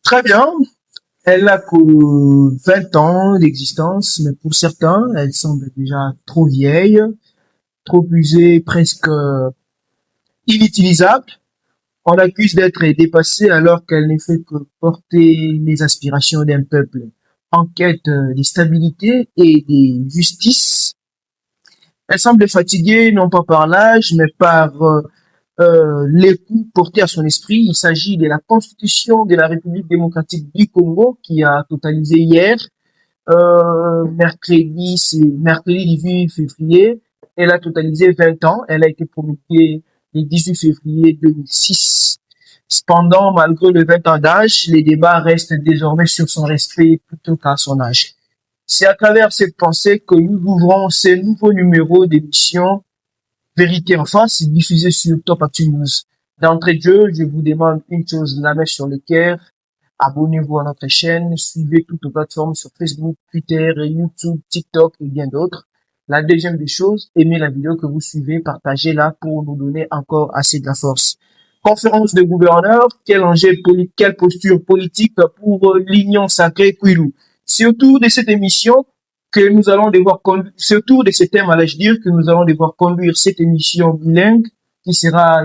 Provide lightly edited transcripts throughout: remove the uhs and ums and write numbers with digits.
Très bien. Elle n'a que 20 ans d'existence, mais pour certains, elle semble déjà trop vieille, trop usée, presque inutilisable. On l'accuse d'être dépassée alors qu'elle ne fait que porter les aspirations d'un peuple en quête de stabilité et de justice. Elle semble fatiguée non pas par l'âge, mais par les coups portés à son esprit. Il s'agit de la Constitution de la République démocratique du Congo qui a totalisé hier, mercredi 18 février. Elle a totalisé 20 ans. Elle a été promulguée le 18 février 2006. Cependant, malgré le 20 ans d'âge, les débats restent désormais sur son respect plutôt qu'à son âge. C'est à travers cette pensée que nous ouvrons ce nouveau numéro d'émission Vérité en face, diffusé sur Top Actu News. D'entrée de jeu, je vous demande une chose, la main sur le cœur. Abonnez-vous à notre chaîne, suivez toutes nos plateformes sur Facebook, Twitter, YouTube, TikTok et bien d'autres. La deuxième des choses, aimez la vidéo que vous suivez, partagez-la pour nous donner encore assez de la force. Conférence de gouverneurs, quelle posture politique pour l'Union sacrée Kwilu. C'est autour de cette émission que nous allons devoir conduire, c'est autour de ce thème, allais-je dire, que nous allons devoir conduire cette émission bilingue qui sera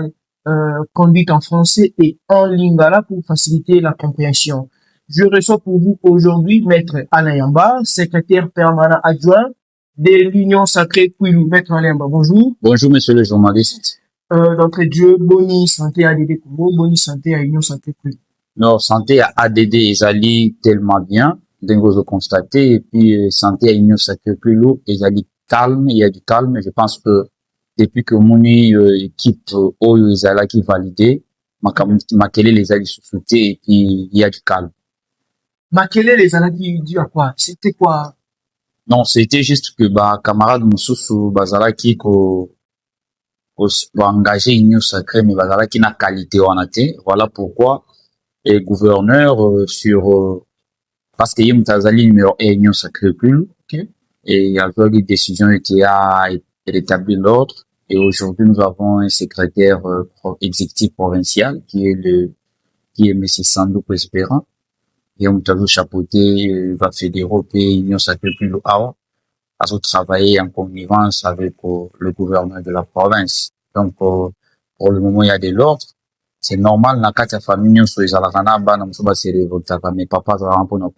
conduite en français et en lingala pour faciliter la compréhension. Je reçois pour vous aujourd'hui Maître Alain Yamba, secrétaire permanent adjoint de l'Union sacrée Kwilu. Maître Alain Yamba, bonjour. Bonjour, monsieur le journaliste. D'entrée de jeu, Boni Santé ADD Congo, Boni Santé à Union sacrée Kwilu. Non, santé à ADD ezali tellement bien, donc je constate, et puis santé à Union sacrée Kwilu ezali calme, il y a du calme. Je pense que depuis que mon équipe oyo ezala qui validé, makele les ali sous-souté, et puis il y a du calme. Makele les alaki dû à quoi? C'était quoi? Non, c'était juste que camarade Moussoussou bazalaki ko engager Union sacrée, mais bazalaki na qualité wana te. Voilà pourquoi et gouverneur parce qu'il y a Mutazali numéro 1 Union sacrée Kwilu, Okay. et il y avait des décisions qui a rétabli l'ordre. Et aujourd'hui, nous avons un secrétaire exécutif provincial qui est M. Sandou Espérant. Et on a chapeauté, va fédérer Union sacrée Kwilu Awa, à travailler en connivence avec le gouverneur de la province. Donc, pour le moment, il y a de l'ordre. C'est normal, na kati ya famille nyonso ezalaka na bana mosusu baserevoltaka, mais papa azalaka mpona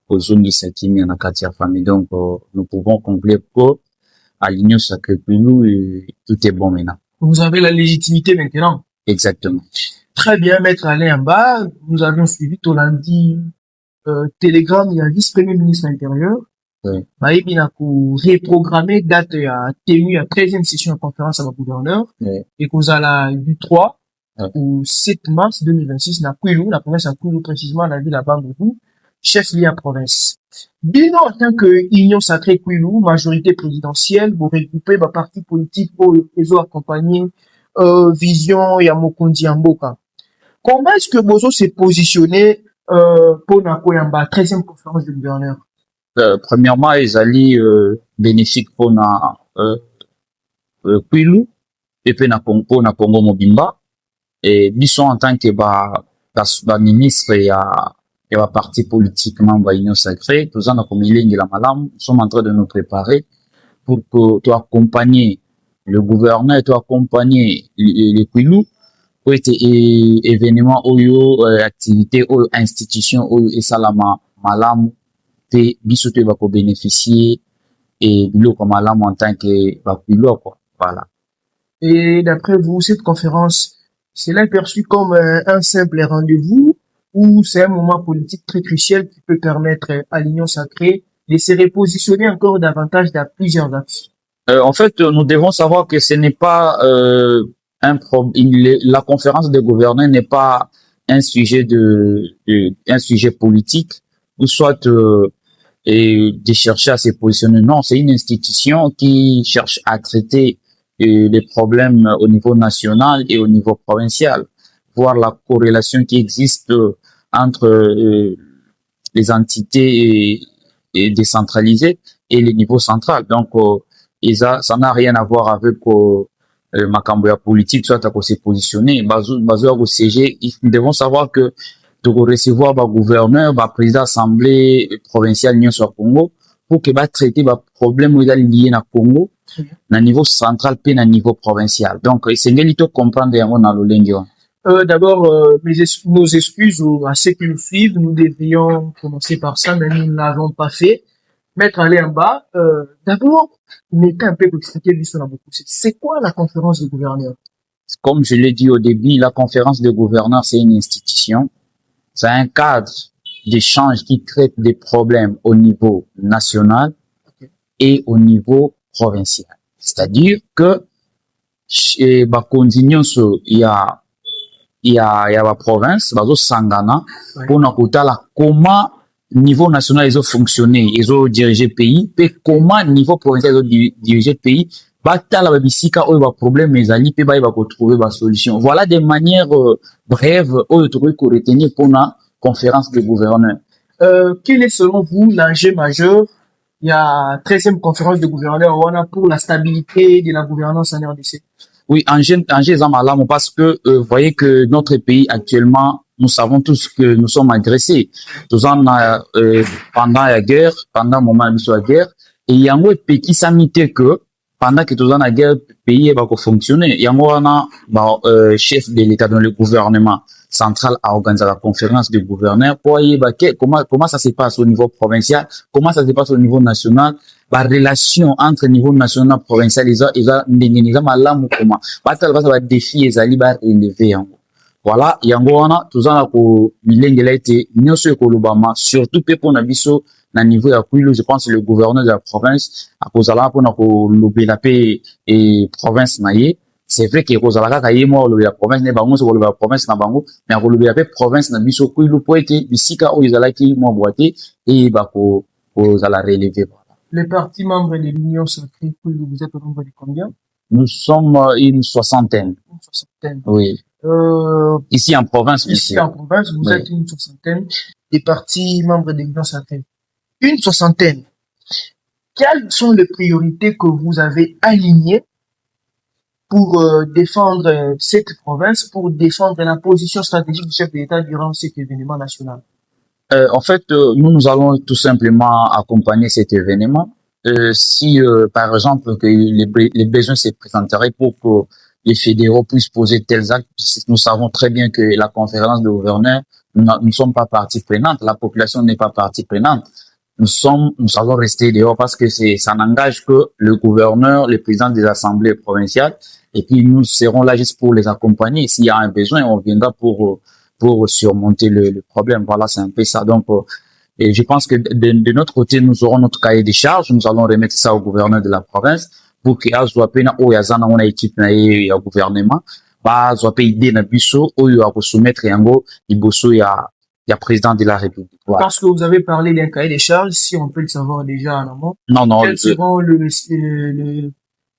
kozongisa kimia na kati ya famille. Donc, nous pouvons conclure que à l'Union sacrée Kwilu, tout est bon maintenant. Vous avez la légitimité maintenant. Exactement. Très bien, Maître Alain Yamba. Nous avions suivi ton lundi télégramme, il y a vice-premier ministre de l'Intérieur. Oui. Il a reprogrammé date à tenue à 13e session de conférence à la gouverneur. Oui. Et qu'on a la du 3 Oui. au 7 mars 2026 na Kwilu, la province à Kwilu précisément la ville à Bandundu, chef lié à province. Bien en tant que Union sacrée Kwilu, majorité présidentielle, vous regroupez ma parti politique pour les accompagner Vision et Amokondi Mboka. Comment est-ce que Bozo s'est positionné pour la 13e conférence du gouverneur? Premièrement, ezali bénéfique pour na Kwilu et puis na Congo Mobimba, et biso en tant que ministre ya parti politiquement Union sacrée, tous en akomilengi la malamu, nous sommes en train de nous préparer pour que tu accompagner le gouverneur, tu accompagner les Kwilu pour être événement oyo activité oyo institution oyo esalama malamu te biso te bako bénéficier et biloko malamu en tant que Kwilu quoi. Voilà. Et d'après vous, cette conférence, c'est perçu comme un simple rendez-vous ou c'est un moment politique très crucial qui peut permettre à l'Union sacrée de se repositionner encore davantage dans plusieurs axes? En fait, nous devons savoir que ce n'est pas la conférence des gouverneurs n'est pas un sujet un sujet politique ou soit de chercher à se positionner. Non, c'est une institution qui cherche à traiter les problèmes au niveau national et au niveau provincial, voir la corrélation qui existe entre les entités décentralisées et le niveau central. Donc, ça n'a rien à voir avec makambo ya politique, soit à se positionner. Nous devons savoir que de recevoir le gouverneur, le président de l'Assemblée provinciale Union sur Congo, pour que traiter les problèmes liés à Congo, na niveau central puis na niveau provincial. Donc, c'est ngeli to comprendre yango na lolenge wana. D'abord, nos excuses à ceux qui nous suivent. Nous devrions commencer par ça, mais nous ne l'avons pas fait. Maître allé en bas. D'abord, mettez un peu pour expliquer l'histoire beaucoup. C'est quoi la conférence de gouverneurs? Comme je l'ai dit au début, la conférence de gouverneurs, c'est une institution. C'est un cadre d'échange qui traite des problèmes au niveau national et au niveau provincial. C'est-à-dire que chez Bakondi Nyonso, il y a la province, bazo sangana, pour na kotala comment niveau national ils ont fonctionné, ils ont dirigé le pays, et comment niveau provincial ils ont dirigé le pays, batala babisika oyo ba problème ezali pe ba trouver ba solution. Voilà des manières brèves oyo to ko retenir pour na conférence de gouverneurs. Quel est selon vous l'enjeu majeur? Il y a 13e conférence de gouverneurs pour la stabilité de la gouvernance en RDC. Oui, enjeu malamu parce que vous voyez que notre pays actuellement, nous savons tous que nous sommes agressés. Nous en pendant la guerre, pendant le moment de la guerre, et il y a un petit samité que pendant que nous en la guerre, le pays va fonctionner. Il y a un chef de l'État dans le gouvernement central a organisé la conférence des gouverneurs pour comment ça se passe au niveau provincial, comment ça se passe au niveau national, la relation entre niveau national et provincial, ils ont malamu comment. Va défi ezali ba relever yango. Voilà, yango wana tozana ko milengela ete nyonso ekolobama surtout pe pona biso na niveau ya Kwilu, je pense le gouverneur de la province a kozala pona ko lobela pe et province na ye. C'est vrai que kozala ka yemo lo ya province ne bango so lo ya province na bango mais ko lobela pe province na biso Kwilu po ete bisika o izala ki mo boité et ba ko kozala relever. Les partis membres de l'Union sacrée, vous êtes au nombre de combien? Nous sommes une soixantaine. Une soixantaine. Oui. Ici en province, ici en province, vous êtes une soixantaine des partis membres de l'Union sacrée. Une soixantaine. Quelles sont les priorités que vous avez alignées pour défendre cette province, pour défendre la position stratégique du chef de l'État durant cet événement national? En fait, nous allons tout simplement accompagner cet événement. Si, par exemple, que les besoins se présenteraient pour que les fédéraux puissent poser tels actes, nous savons très bien que la conférence de gouverneurs, nous ne sommes pas partie prenante, la population n'est pas partie prenante. Nous allons rester dehors parce que ça n'engage que le gouverneur, le président des assemblées provinciales, et puis nous serons là juste pour les accompagner. S'il y a un besoin, on viendra pour surmonter le problème. Voilà, c'est un peu ça. Donc, et je pense que de notre côté, nous aurons notre cahier des charges. Nous allons remettre ça au gouverneur de la province pour qu'il y ait une équipe au gouvernement. Bah, soit idée na biso, ou il y a soumettre yango, il y a président de la République. Voilà. Parce que vous avez parlé d'un cahier des charges, si on peut le savoir déjà en amont. Non. Quelles seront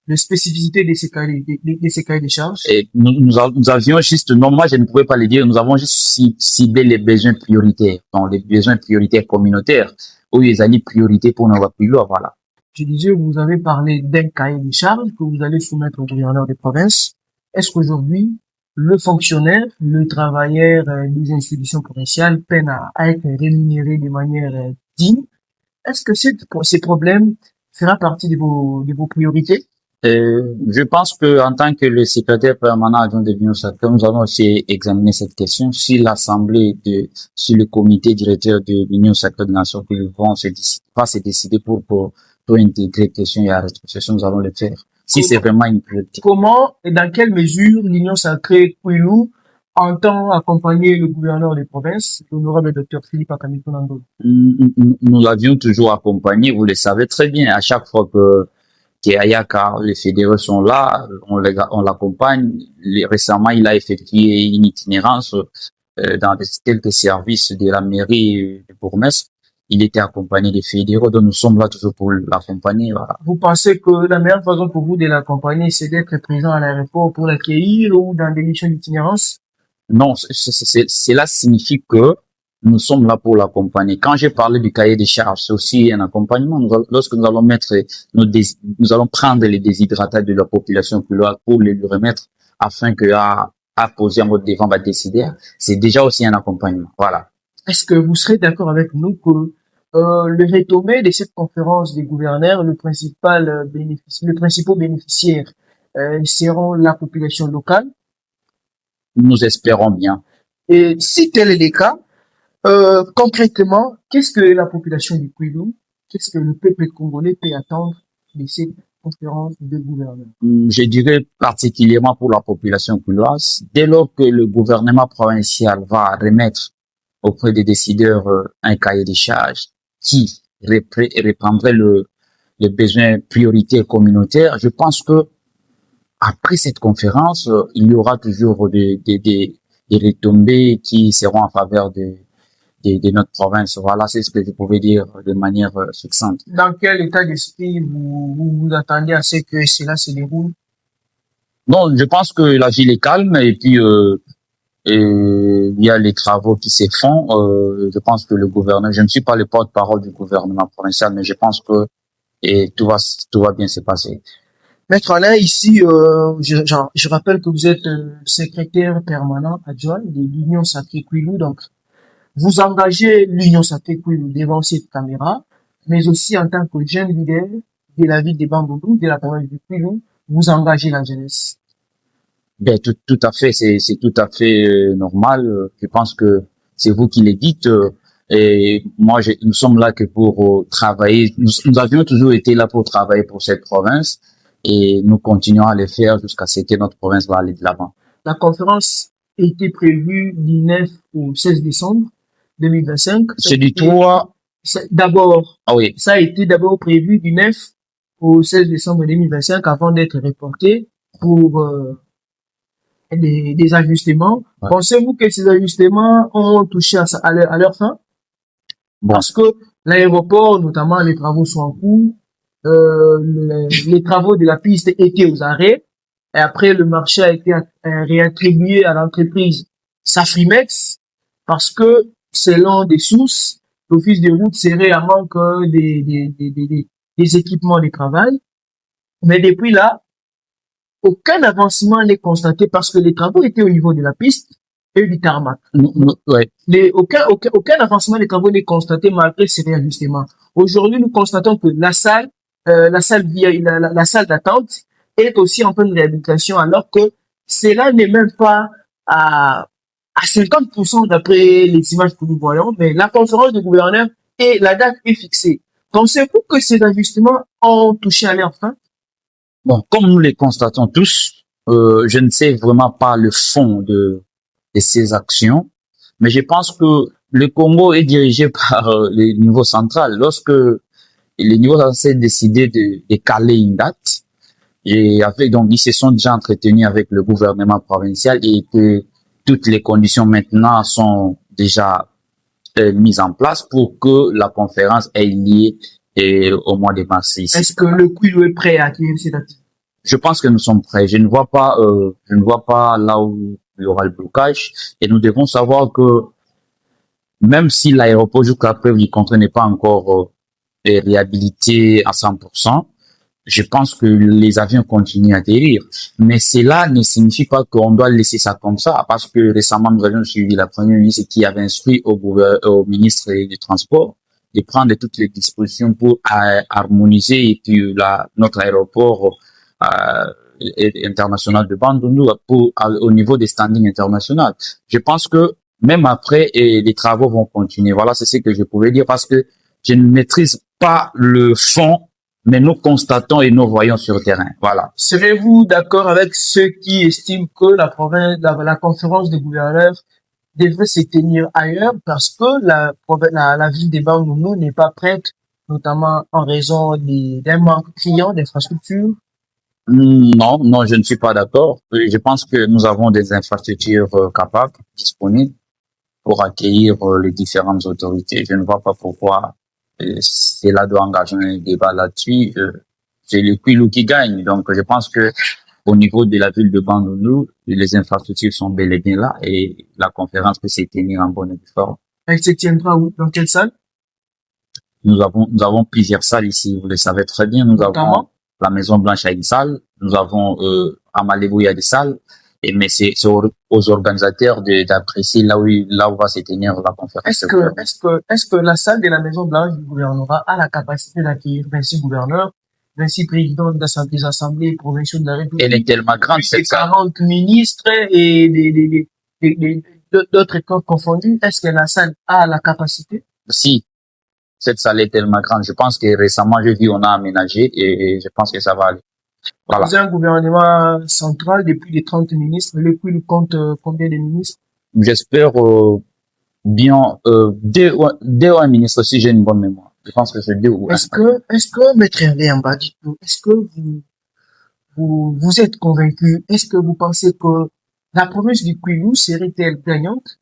les spécificités de ces cahiers des charges? Et nous avions juste, non, moi je ne pouvais pas le dire, nous avons juste ciblé les besoins prioritaires, donc les besoins prioritaires communautaires, où ils ont une priorité pour nos pays, voilà. Je disais, vous avez parlé d'un cahier des charges que vous allez soumettre au gouverneur des provinces. Est-ce qu'aujourd'hui, le fonctionnaire, le travailleur des institutions provinciales peine à être rémunéré de manière digne? Est-ce que ces problèmes fera partie de vos priorités? Je pense que en tant que le secrétaire permanent de l'Union sacrée, nous allons aussi examiner cette question. Si si le comité directeur de l'Union sacrée de Nations Unies vont se décider pour intégrer question et la rétrocession, nous allons le faire. Si c'est vraiment une priorité. Comment et dans quelle mesure l'Union sacrée Kwilu entend accompagner le gouverneur des provinces, l'honorable Dr Philippe Akamiko Nando? Nous l'avions toujours accompagné, vous le savez très bien. À chaque fois que Ayaka, les fédéraux sont là, on l'accompagne. Récemment, il a effectué une itinérance dans quelques services de la mairie de Bourg-Metz. Il était accompagné des fédéraux, donc nous sommes là toujours pour l'accompagner. Voilà. Vous pensez que la meilleure façon pour vous de l'accompagner, c'est d'être présent à l'aéroport pour l'accueillir ou dans des missions d'itinérance? Non, cela signifie que nous sommes là pour l'accompagner. Quand j'ai parlé du cahier des charges, c'est aussi un accompagnement. Lorsque nous allons nous allons prendre les déshydratats de la population pour les remettre afin que a posé en votre devant va décider, c'est déjà aussi un accompagnement. Voilà. Est-ce que vous serez d'accord avec nous que le retombé de cette conférence des gouverneurs, les principaux bénéficiaires seront la population locale? Nous espérons bien. Et si tel est le cas, concrètement, qu'est-ce que la population du Kwilu, qu'est-ce que le peuple congolais peut attendre de cette conférence de gouverneurs? Je dirais particulièrement pour la population kwiloise, dès lors que le gouvernement provincial va remettre auprès des décideurs un cahier des charges qui reprendrait le besoin prioritaire communautaire, je pense que après cette conférence, il y aura toujours des retombées qui seront en faveur de notre province. Voilà, c'est ce que je pouvais dire de manière succincte. Dans quel état d'esprit vous attendez à ce que cela se déroule? Non, je pense que la ville est calme et puis il y a les travaux qui se font. Je pense que le gouvernement, je ne suis pas le porte-parole du gouvernement provincial, mais je pense que tout va bien se passer. Maître Alain, ici, je rappelle que vous êtes secrétaire permanent adjoint de l'Union Sacrée Kwilu, donc vous engagez l'Union Sacrée Kwilu devant cette caméra, mais aussi en tant que jeune leader de la ville de Bandundu, de la province du Kwilu, vous engagez la jeunesse. Ben tout à fait, c'est tout à fait normal. Je pense que c'est vous qui le dites. Et moi, nous sommes là que pour travailler. Nous avions toujours été là pour travailler pour cette province et nous continuons à le faire jusqu'à ce que notre province va aller de l'avant. La conférence était prévue du 9 au 16 décembre 2025. C'est du 3. D'abord, ah oui. Ça a été d'abord prévu du 9 au 16 décembre 2025 avant d'être reporté pour des ajustements. Ouais. Pensez-vous que ces ajustements ont touché à leur fin? Bon. Parce que l'aéroport, notamment, les travaux sont en cours. Les travaux de la piste étaient aux arrêts. Et après, le marché a été réattribué à l'entreprise Safrimex parce que, selon des sources, l'office de route serait à manque des équipements de travail. Mais depuis là, aucun avancement n'est constaté parce que les travaux étaient au niveau de la piste et du tarmac. Ouais. Aucun avancement des travaux n'est constaté malgré ces réajustements. Aujourd'hui, nous constatons que la salle d'attente est aussi en pleine réhabilitation alors que cela n'est même pas à 50% d'après les images que nous voyons, mais la conférence de gouverneurs et la date est fixée. Pensez-vous que ces ajustements ont touché à leur fin? Bon, comme nous les constatons tous, je ne sais vraiment pas le fond de ces actions, mais je pense que le Congo est dirigé par le niveau central. Lorsque le niveau central a décidé de caler une date, donc ils se sont déjà entretenus avec le gouvernement provincial et que toutes les conditions maintenant sont déjà mises en place pour que la conférence ait lieu au mois de mars ici. Est-ce que le Kwilu est prêt à accueillir cette date? Je pense que nous sommes prêts. Je ne vois pas là où il y aura le blocage. Et nous devons savoir que même si l'aéroport jusqu'à preuve du contraire n'est pas encore réhabilité à 100%, je pense que les avions continuent à atterrir. Mais cela ne signifie pas qu'on doit laisser ça comme ça, parce que récemment nous avions suivi la première ministre qui avait instruit au ministre du Transport de prendre toutes les dispositions pour harmoniser et puis notre aéroport international de Bandundu au niveau des standings internationaux. Je pense que même après, les travaux vont continuer. Voilà, c'est ce que je pouvais dire parce que je ne maîtrise pas le fond, mais nous constatons et nous voyons sur le terrain. Voilà. Serez-vous d'accord avec ceux qui estiment que la conférence des gouverneurs devrait se tenir ailleurs parce que la ville de Bandundu n'est pas prête, notamment en raison d'un manque criant d'infrastructures? Non, je ne suis pas d'accord. Je pense que nous avons des infrastructures capables, disponibles pour accueillir les différentes autorités. Je ne vois pas pourquoi cela doit engager un débat là-dessus. C'est le Kwilu qui gagne. Donc, je pense que au niveau de la ville de Bandundu, les infrastructures sont bel et bien là et la conférence peut se tenir en bonne et forme. Elle se tiendra où? Dans quelle salle? Nous avons plusieurs salles ici. Vous le savez très bien. Nous avons la Maison Blanche a une salle. Nous avons à Malebo, il y a des salles. mais c'est aux organisateurs d'apprécier là où va se tenir la conférence. Est-ce que la salle de la Maison Blanche du gouvernorat a la capacité d'accueillir 26 gouverneurs, 26 présidents des assemblées provinciales de la République? Elle est tellement grande, cette salle. 40 ministres et d'autres corps confondus. Est-ce que la salle a la capacité? Si. Cette salle est tellement grande. Je pense que récemment, j'ai vu, on a aménagé et je pense que ça va aller. Voilà. Vous avez un gouvernement central depuis les 30 ministres. Le PUIL compte combien de ministres? J'espère bien deux ou un ministre si j'ai une bonne mémoire. Je pense que c'est 2 ou 1. Est-ce que Maître Hervé Amba, dites-nous, est-ce que vous êtes convaincu? Est-ce que vous pensez que la province du Kwilu serait-elle gagnante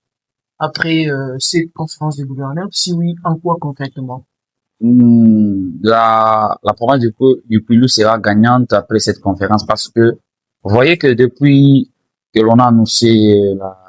après cette conférence des gouverneurs? Si oui, en quoi concrètement? La province du Kwilu sera gagnante après cette conférence parce que vous voyez que depuis que l'on a annoncé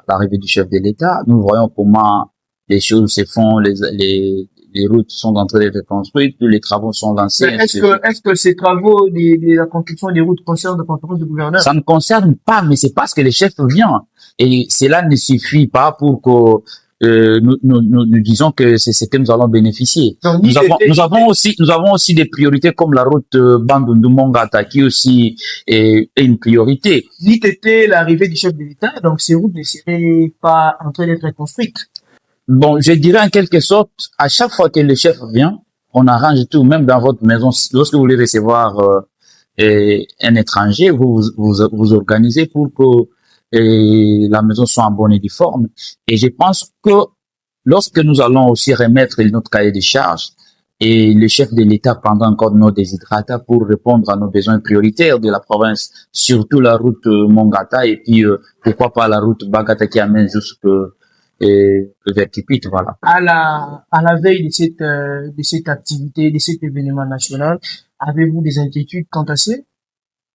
l'arrivée du chef de l'État, nous voyons comment les choses se font, les routes sont en train d'être construites, tous les travaux sont lancés. Est-ce que ces travaux de la construction des routes concernent la conférence du gouverneur? Ça ne concerne pas, mais c'est parce que le chef vient. Et cela ne suffit pas pour que nous disons que c'est ce que nous allons bénéficier. Donc, nous avons aussi des priorités comme la route Bandundu-Mongata qui aussi est une priorité. Ni était l'arrivée du chef de l'État, donc ces routes ne seraient pas en train d'être construites. Bon, je dirais en quelque sorte, à chaque fois que le chef vient, on arrange tout, même dans votre maison. Lorsque vous voulez recevoir un étranger, vous organisez pour que la maison soit en bonne et due forme. Et je pense que lorsque nous allons aussi remettre notre cahier de charges et le chef de l'État prendra encore nos desiderata pour répondre à nos besoins prioritaires de la province, surtout la route Mongata et puis pourquoi pas la route Bagata qui amène jusque vers Kipit, voilà. À la veille de cette activité, de cet événement national, avez-vous des inquiétudes quant à ça?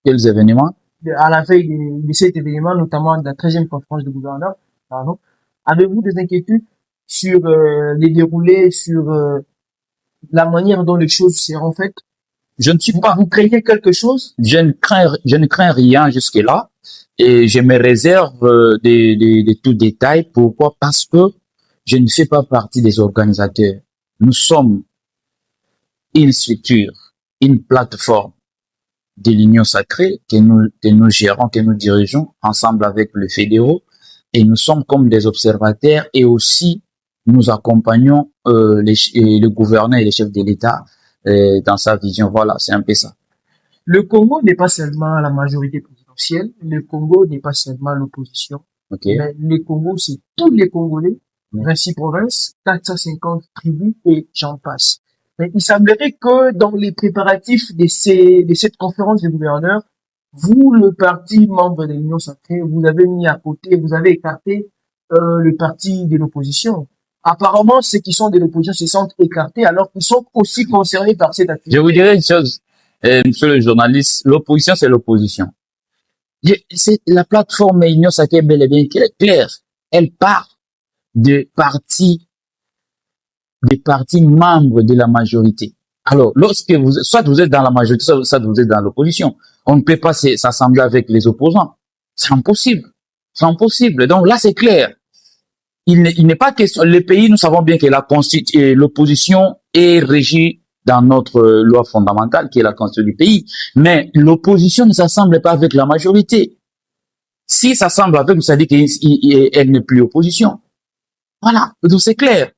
Quels événements? À la veille de cet événement, notamment de la 13e conférence de gouverneurs, avez-vous des inquiétudes sur les déroulés, sur la manière dont les choses seront faites? Je ne suis pas. Vous craignez quelque chose? Je ne crains rien jusque-là et je me réserve de tout détail. Pourquoi? Parce que je ne fais pas partie des organisateurs. Nous sommes une structure, une plateforme de l'Union sacrée que nous gérons, que nous dirigeons ensemble avec le fédéraux et nous sommes comme des observateurs et aussi nous accompagnons le gouverneur et les chefs de l'État dans sa vision. Voilà, c'est un peu ça. Le Congo n'est pas seulement la majorité présidentielle, le Congo n'est pas seulement l'opposition, okay. Mais le Congo, c'est tous les Congolais, 26 provinces, 450 tribus et j'en passe. Mais il semblerait que dans les préparatifs de cette conférence des gouverneurs, vous, le parti membre de l'Union sacrée, vous avez mis à côté, vous avez écarté le parti de l'opposition. Apparemment, ceux qui sont de l'opposition se sentent écartés alors qu'ils sont aussi concernés par cette activité. Je vous dirais une chose, monsieur le journaliste, l'opposition, c'est l'opposition. La plateforme Union sacrée bel et bien claire. Elle part des partis membres de la majorité. Alors, lorsque soit vous êtes dans la majorité, soit vous êtes dans l'opposition. On ne peut pas s'assembler avec les opposants. C'est impossible. C'est impossible. Donc là, c'est clair. Il n'est pas question, les pays, nous savons bien que l'opposition est régie dans notre loi fondamentale, qui est la constitution du pays. Mais l'opposition ne s'assemble pas avec la majorité. Si s'assemble avec, ça dit qu'elle n'est plus opposition. Voilà. Donc c'est clair.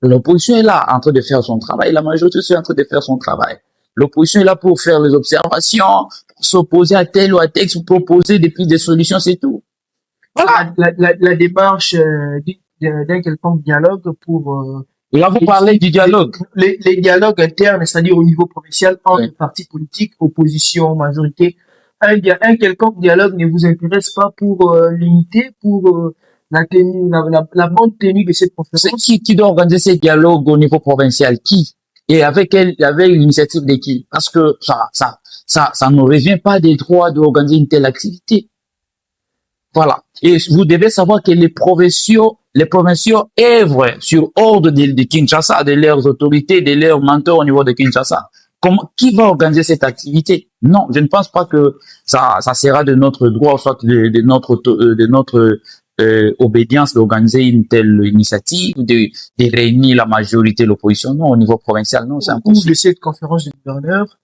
L'opposition est là, en train de faire son travail. La majorité est en train de faire son travail. L'opposition est là pour faire les observations, pour s'opposer à tel ou à tel, pour proposer des solutions, c'est tout. Voilà. La démarche d'un quelconque dialogue pour... Là, vous parlez du dialogue. Les dialogues internes, c'est-à-dire au niveau provincial, entre partis politiques, opposition, majorité. Un quelconque dialogue ne vous intéresse pas pour l'unité, pour la bonne tenue de cette conférence? C'est qui doit organiser ces dialogues au niveau provincial? Qui? Et avec l'initiative de qui? Parce que ça ne revient pas des droits d'organiser une telle activité. Voilà. Et vous devez savoir que les provinciaux œuvrent sur ordre de Kinshasa, de leurs autorités, de leurs mentors au niveau de Kinshasa. qui va organiser cette activité? Non, je ne pense pas que ça sera de notre droit, soit de notre obédience d'organiser une telle initiative, de réunir la majorité de l'opposition. Non, au niveau provincial, non, c'est Au cours impossible. de cette conférence de gouverneurs,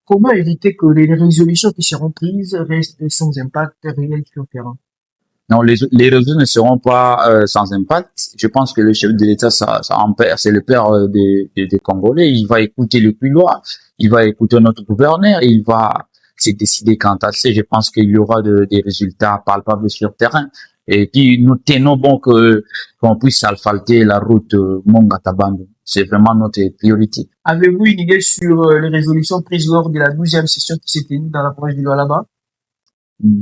comment éviter que les résolutions qui seront prises restent sans impact réel sur le terrain? Non, les réseaux ne seront pas sans impact. Je pense que le chef de l'État, c'est le père des Congolais. Il va écouter le plus loin, il va écouter notre gouverneur et il va se décider quant à ça. Je pense qu'il y aura des résultats palpables sur le terrain. Et puis, nous tenons bon qu'on puisse asphalter la route Monga-Tabando. C'est vraiment notre priorité. Avez-vous une idée sur les résolutions prises lors de la 12e session qui s'est tenue dans la province du Lualaba?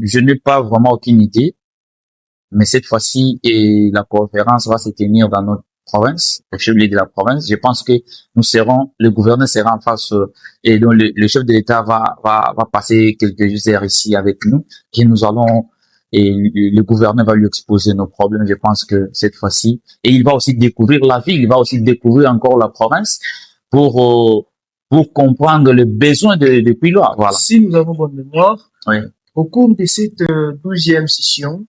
Je n'ai pas vraiment aucune idée. Mais cette fois-ci, et la conférence va se tenir dans notre province, le chef de la province. Je pense que le gouverneur sera en face, et donc le chef de l'État va passer quelques heures ici avec nous, et nous allons, et le gouverneur va lui exposer nos problèmes. Je pense que cette fois-ci, et il va aussi découvrir la ville, il va aussi découvrir encore la province pour comprendre les besoins de Puiloa. Voilà. Si nous avons bonne mémoire, Oui. au cours de cette 12e session,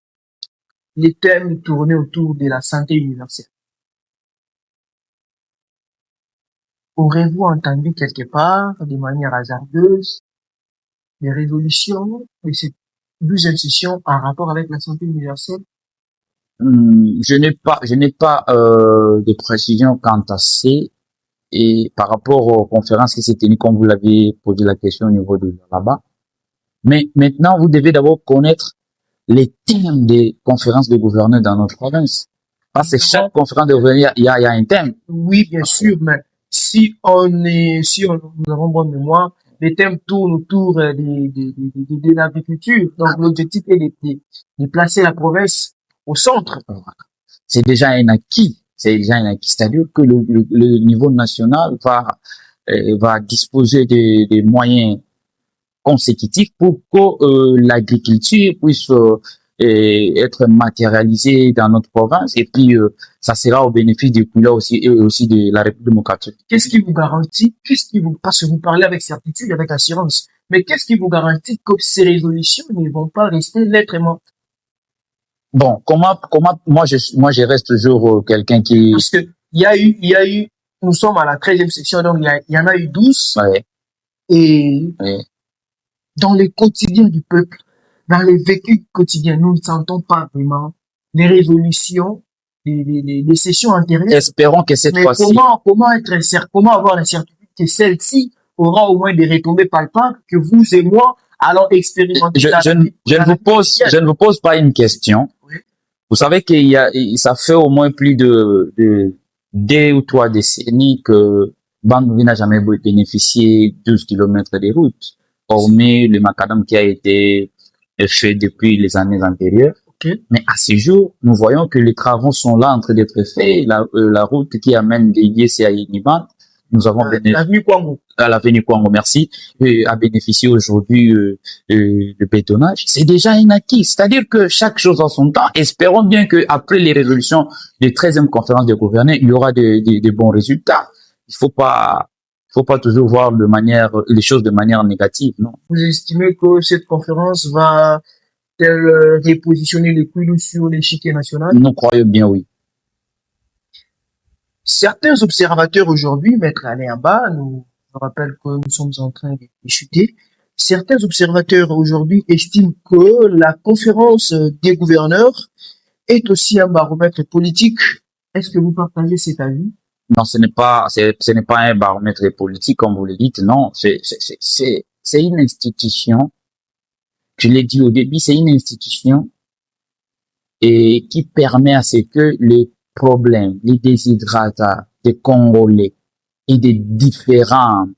les thèmes tournaient autour de la santé universelle. Aurez-vous entendu quelque part, de manière hasardeuse, des résolutions de cette 12e session en rapport avec la santé universelle? Je n'ai pas de précision quant à ça. Et par rapport aux conférences qui s'est tenues, comme vous l'avez posé la question au niveau de là-bas. Mais maintenant, vous devez d'abord connaître les thèmes des conférences de gouverneurs dans notre province. Parce que chaque conférence de gouverneurs, il y a un thème. Oui, bien sûr, mais si nous avons bonne mémoire, les thèmes tournent autour de l'agriculture. Donc, l'objectif est de placer la province au centre. C'est déjà un acquis. C'est-à-dire que le niveau national va disposer des moyens consécutifs pour que l'agriculture puisse être matérialisée dans notre province, et puis ça sera au bénéfice du Puiloa aussi et aussi de la République démocratique. Qu'est-ce qui vous garantit, parce que vous parlez avec certitude, avec assurance, mais qu'est-ce qui vous garantit que ces résolutions ne vont pas rester lettres mortes? Bon, moi je reste toujours quelqu'un qui... Parce que il y a eu, nous sommes à la 13e session, donc il y en a eu 12. Ouais. Et Ouais. dans les quotidiens du peuple, dans les vécus quotidiens, nous ne sentons pas vraiment les résolutions, les sessions antérieures. Espérons que cette fois-ci... Comment avoir la certitude que celle-ci aura au moins des retombées palpables que vous et moi allons expérimenter? Je ne vous pose pas une question. Oui. Vous savez ça fait au moins plus de 2 ou 3 décennies que Bandouvi n'a jamais bénéficié 12 kilomètres de route, hormis le macadam qui a été fait depuis les années antérieures. Okay. Mais à ce jour, nous voyons que les travaux sont là en train d'être faits. La route qui amène des Yécé à Iniban, nous avons l'avenue Kwango. À l'avenue Kwango, merci, a bénéficié aujourd'hui de bétonnage. C'est déjà un acquis. C'est-à-dire que chaque chose en son temps. Espérons bien que après les résolutions des 13e conférence des gouverneurs, il y aura de bons résultats. Il faut pas toujours voir les choses de manière négative, non. Vous estimez que cette conférence va repositionner les Kouilou sur l'échiquier national? Nous croyons bien, oui. Certains observateurs aujourd'hui, Maître Alain Amba, nous rappelle que nous sommes en train de chuter. Certains observateurs aujourd'hui estiment que la conférence des gouverneurs est aussi un baromètre politique. Est-ce que vous partagez cet avis? Non, ce n'est pas un baromètre politique, comme vous le dites. Non, c'est une institution. Je l'ai dit au début, c'est une institution et qui permet à ce que les problèmes, les déshydratats des Congolais et des différentes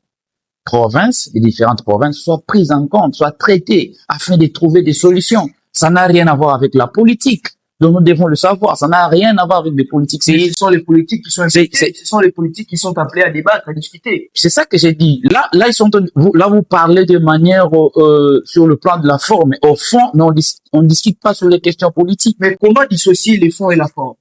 provinces soient pris en compte, soient traités afin de trouver des solutions. Ça n'a rien à voir avec la politique. Donc nous devons le savoir, ça n'a rien à voir avec les politiques. Ce sont les politiques qui sont impliqués, ce sont les politiques qui sont appelés à débattre, à discuter. C'est ça que j'ai dit. Là vous parlez de manière sur le plan de la forme, mais au fond, on discute pas sur les questions politiques. Mais comment dissocier les fonds et la forme?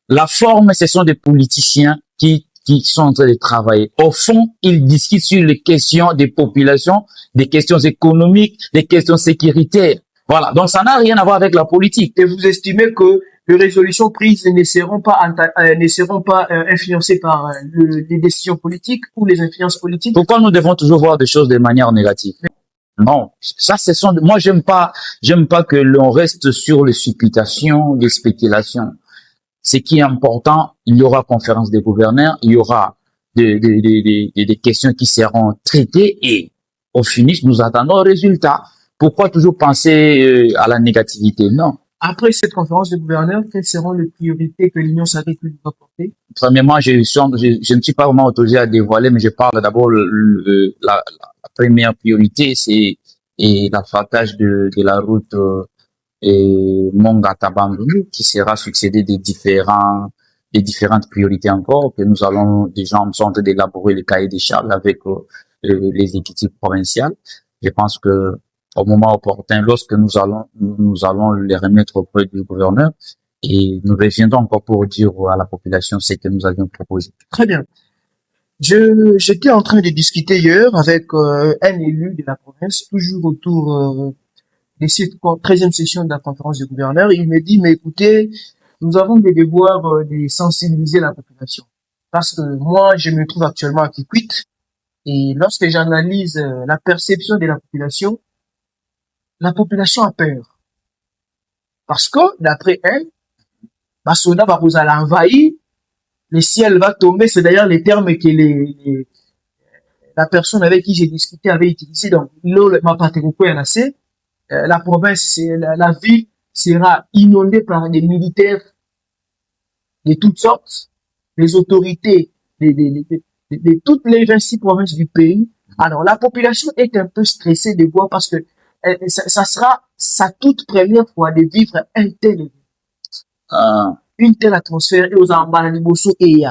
La forme, ce sont des politiciens qui qui sont en train de travailler. Au fond, ils discutent sur les questions des populations, des questions économiques, des questions sécuritaires. Voilà. Donc, ça n'a rien à voir avec la politique. Et vous estimez que les résolutions prises ne seront pas, influencées par les décisions politiques ou les influences politiques? Pourquoi nous devons toujours voir des choses de manière négative? Non, ça, moi, j'aime pas que l'on reste sur les supputations, les spéculations. Ce qui est important, il y aura conférence des gouverneurs, il y aura des questions qui seront traitées et au finish, nous attendons le résultat. Pourquoi toujours penser à la négativité? Non. Après cette conférence des gouverneurs, quelles seront les priorités que l'Union sacrée va porter? Premièrement, je ne suis pas vraiment autorisé à dévoiler, mais je parle d'abord la première priorité, c'est l'asfaltage de la route Monga-Tabandou, qui sera succédé des différentes priorités encore, que nous allons, déjà, nous sommes en train d'élaborer le cahier des charges avec les équipes provinciales. Je pense que au moment opportun, lorsque nous allons les remettre auprès du gouverneur, et nous reviendrons encore pour dire à la population ce que nous avions proposé. Très bien. J'étais en train de discuter hier avec un élu de la province, toujours autour de cette 13e session de la conférence des gouverneurs. Il me dit, mais écoutez, nous avons des devoirs de sensibiliser la population. Parce que moi, je me trouve actuellement à Kikwit, et lorsque j'analyse la perception de la population a peur. Parce que, d'après elle, Basoda va vous aller envahir, le ciel va tomber, c'est d'ailleurs les termes que la personne avec qui j'ai discuté avait utilisé. Donc, la province, la ville sera inondée par des militaires de toutes sortes, les autorités de toutes les 26 provinces du pays. Alors, la population est un peu stressée de voir parce que ça sera sa toute première fois de vivre une telle atmosphère et aux Ambalaniboso et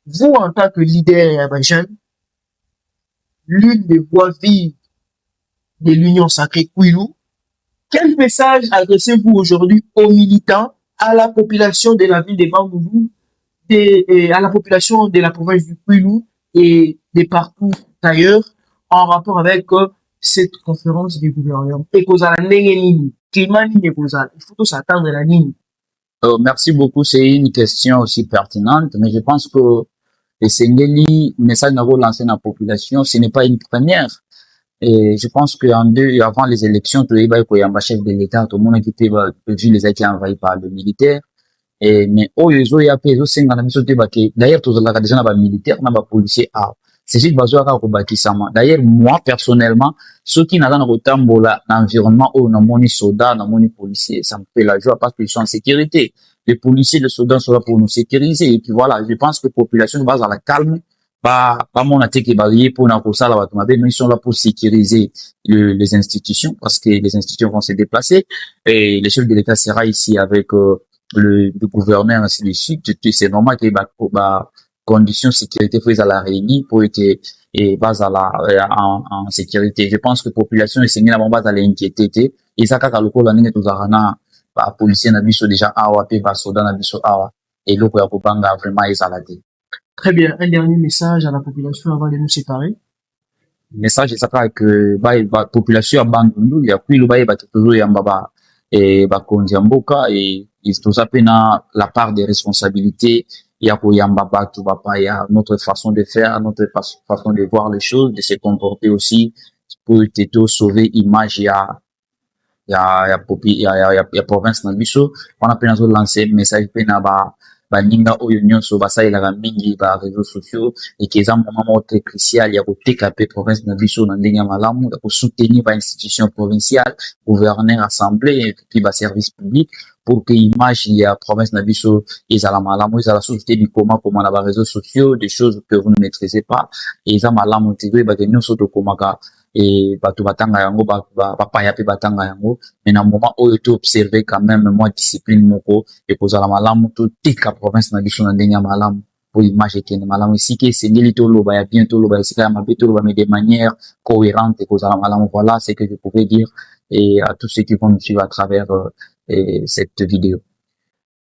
vous, en tant que leader jeune, l'une des voies vives de l'Union sacrée Kwilu, quel message adressez-vous aujourd'hui aux militants, à la population de la ville de Bandundu, à la population de la province du Kwilu et de partout ailleurs, en rapport avec cette conférence des gouverneurs? Et il faut tous attendre la ligne. Merci beaucoup, c'est une question aussi pertinente, mais je pense que le Sengeli, message nous lancé dans la population, ce n'est pas une première. Et je pense avant les élections, tout le monde chef de l'État, tout le monde était vu les été envahis par le militaire. Mais d'ailleurs, tout le monde déjà dans militaire, dans les policiers, c'est juste besoin de rebâtir. D'ailleurs, moi, personnellement, ceux qui n'ont pas l'environnement où on a mon soldat, on a mon policier, ça me fait la joie parce qu'ils sont en sécurité. Les policiers, les soldats sont là pour nous sécuriser. Et puis voilà, je pense que la population base à la calme, pas mon attaque est barrière pour nous pour ça, mais ils sont là pour sécuriser les institutions parce que les institutions vont se déplacer et le chef de l'État sera ici avec, le gouverneur ainsi de suite. C'est normal qu'il y ait conditions de sécurité prises à la réunie pour être et base à en sécurité. Je pense que la population est signée la base à l'inquiété et ça quand le coup la ligne tout arana policier na biso déjà awa pe soda na biso awa et loko ya kobanga vraiment ezalade. Très bien, un dernier message à la population avant de nous séparer. Message c'est ça que population ya Bandundu ya Kwilu toujours ya mbaba et bakonzi mboka et tout ça pena la part des responsabilités. Il y a notre façon de faire, notre façon de voir les choses, de se comporter aussi pour sauver l'image. Il y a province na biso. On a peine lancer message pena ninga oyo nyonso basalelaka mingi ba réseaux sociaux et qu'ils ont un moment très crucial. Il y a TKP province na biso na ndenge malamu pour soutenir ba institution provinciale, gouverneur, assemblée et puis ba service public pour que l'image il y a province na biso ezala malamu, ezala société du comment na ba réseaux sociaux, des choses que vous ne maîtrisez pas et ça malamu tigwe ba nyonso to komaka et bato batanga yango paya pe batanga yango mais na moment oyo to observer quand même moi discipline moko et kozala malamu to tika province na biso na ndenge malamu pour image ekende malamu ici que c'est ngeli to loba ya bientôt loba ici ka mabe to loba mais de manière cohérente et kozala malamu. Voilà ce que je pouvais dire et à tous ceux qui vont nous suivre à travers cette vidéo.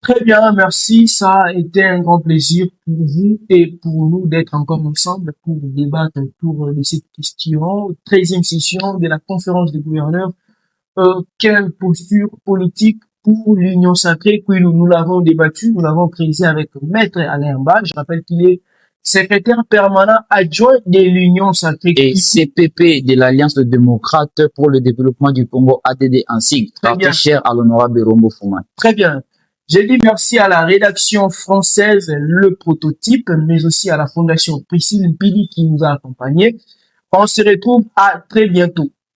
Très bien, merci. Ça a été un grand plaisir pour vous et pour nous d'être encore ensemble pour débattre autour de cette question. 13e session de la conférence des gouverneurs. Quelle posture politique pour l'Union sacrée? Puis nous l'avons débattu, nous l'avons précisé avec Maître Alain Bas. Je rappelle qu'il est secrétaire permanent adjoint de l'Union sacrée. Et CPP de l'Alliance des démocrates pour le développement du Congo, ADD en sigle, parti cher à l'honorable Rombo Fouman. Très bien. J'ai dit merci à la rédaction française, le prototype, mais aussi à la fondation Priscille Pili qui nous a accompagnés. On se retrouve à très bientôt.